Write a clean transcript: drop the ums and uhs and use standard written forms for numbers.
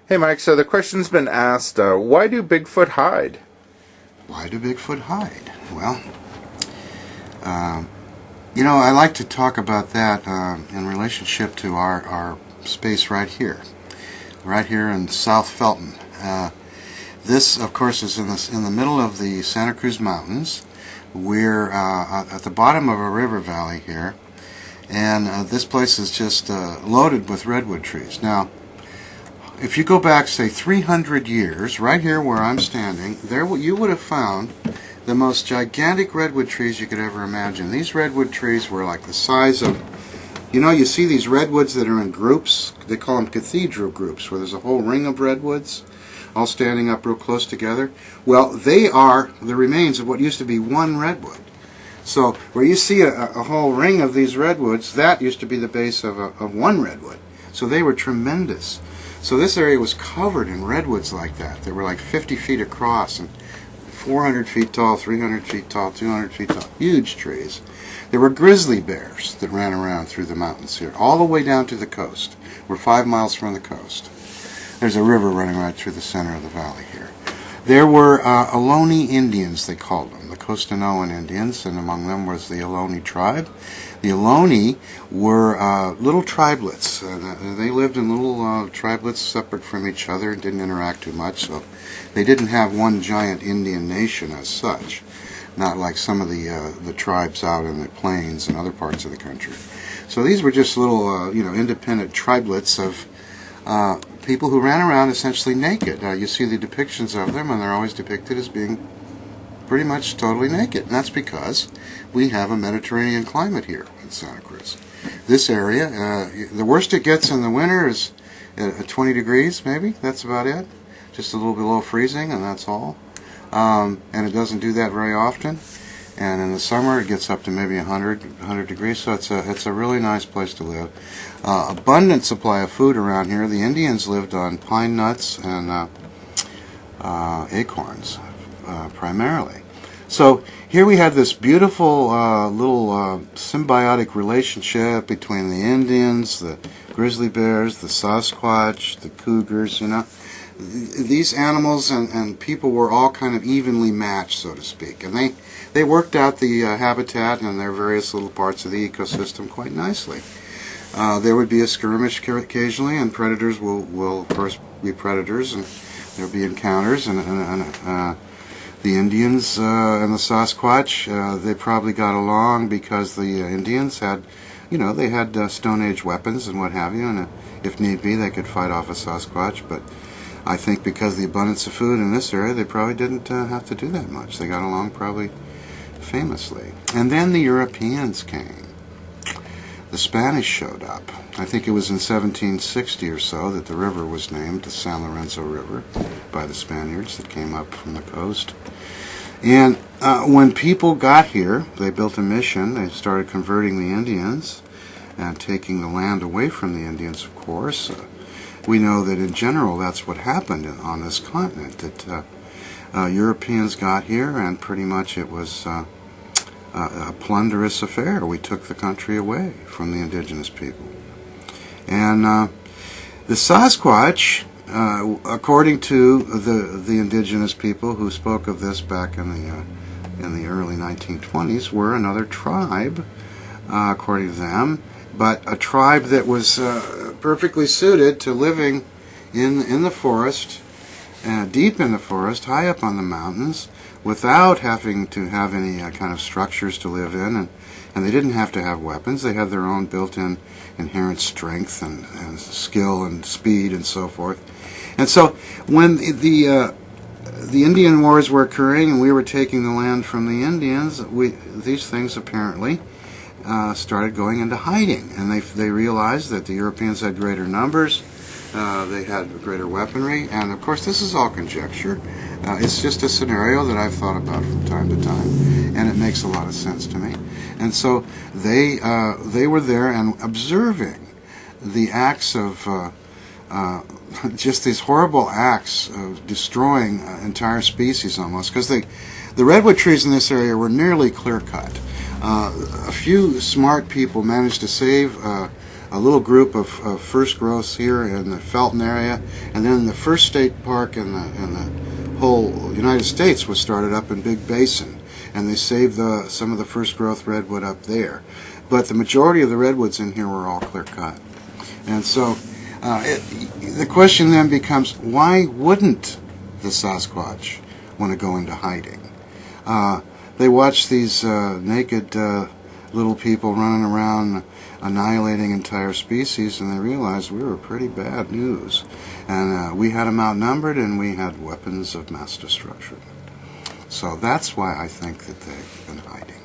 Hey Mike, so the question's been asked, why do Bigfoot hide? Why do Bigfoot hide? Well, I like to talk about that in relationship to our space right here in South Felton. This, of course, is in the middle of the Santa Cruz Mountains. We're at the bottom of a river valley here, and this place is just loaded with redwood trees. Now, if you go back, say, 300 years, right here where I'm standing, you would have found the most gigantic redwood trees you could ever imagine. These redwood trees were like the size of, you see these redwoods that are in groups? They call them cathedral groups, where there's a whole ring of redwoods all standing up real close together. Well, they are the remains of what used to be one redwood. So where you see a whole ring of these redwoods, that used to be the base of one redwood. So they were tremendous. So this area was covered in redwoods like that. They were like 50 feet across and 400 feet tall, 300 feet tall, 200 feet tall. Huge trees. There were grizzly bears that ran around through the mountains here, all the way down to the coast. We're 5 miles from the coast. There's a river running right through the center of the valley here. There were Ohlone Indians, they called them, the Costanoan Indians, and among them was the Ohlone tribe. The Ohlone were little tribelets. They lived in little tribelets separate from each other and didn't interact too much, so they didn't have one giant Indian nation as such, not like some of the tribes out in the plains and other parts of the country. So these were just little, independent tribelets of people who ran around essentially naked. You see the depictions of them, and they're always depicted as being pretty much totally naked. And that's because we have a Mediterranean climate here in Santa Cruz. This area, the worst it gets in the winter is at 20 degrees, maybe. That's about it. Just a little below freezing, and that's all. And it doesn't do that very often. And in the summer, it gets up to maybe 100 degrees, so it's a really nice place to live. Abundant supply of food around here. The Indians lived on pine nuts and acorns, primarily. So here we had this beautiful little symbiotic relationship between the Indians, the grizzly bears, the Sasquatch, the cougars, These animals and people were all kind of evenly matched, so to speak. And they worked out the habitat and their various little parts of the ecosystem quite nicely. There would be a skirmish occasionally, and predators will of course be predators, and there'll be encounters, and the Indians and the Sasquatch, they probably got along because the Indians had, they had Stone Age weapons and what have you, and if need be, they could fight off a Sasquatch. But I think because of the abundance of food in this area, they probably didn't have to do that much. They got along probably famously. And then the Europeans came. The Spanish showed up. I think it was in 1760 or so that the river was named the San Lorenzo River by the Spaniards that came up from the coast. And when people got here, they built a mission. They started converting the Indians and taking the land away from the Indians, of course. We know that in general that's what happened on this continent, that Europeans got here and pretty much it was a plunderous affair. We took the country away from the indigenous people. And the Sasquatch, according to the indigenous people who spoke of this back in the early 1920s, were another tribe, according to them, but a tribe that was perfectly suited to living in the forest, deep in the forest, high up on the mountains, without having to have any kind of structures to live in, and they didn't have to have weapons. They had their own built-in inherent strength and skill and speed and so forth. And so when the Indian wars were occurring and we were taking the land from the Indians, these things apparently started going into hiding, and they realized that the Europeans had greater numbers, they had greater weaponry, and of course this is all conjecture. It's just a scenario that I've thought about from time to time, and it makes a lot of sense to me. And so they were there and observing the acts of just these horrible acts of destroying entire species almost, because the redwood trees in this area were nearly clear cut. A few smart people managed to save a a little group of first growths here in the Felton area, and then the first state park in the whole United States was started up in Big Basin, and they saved some of the first growth redwood up there. But the majority of the redwoods in here were all clear cut. And so the question then becomes, why wouldn't the Sasquatch want to go into hiding? They watch these naked little people running around annihilating entire species, and they realized we were pretty bad news. And we had them outnumbered, and we had weapons of mass destruction. So that's why I think that they've been hiding.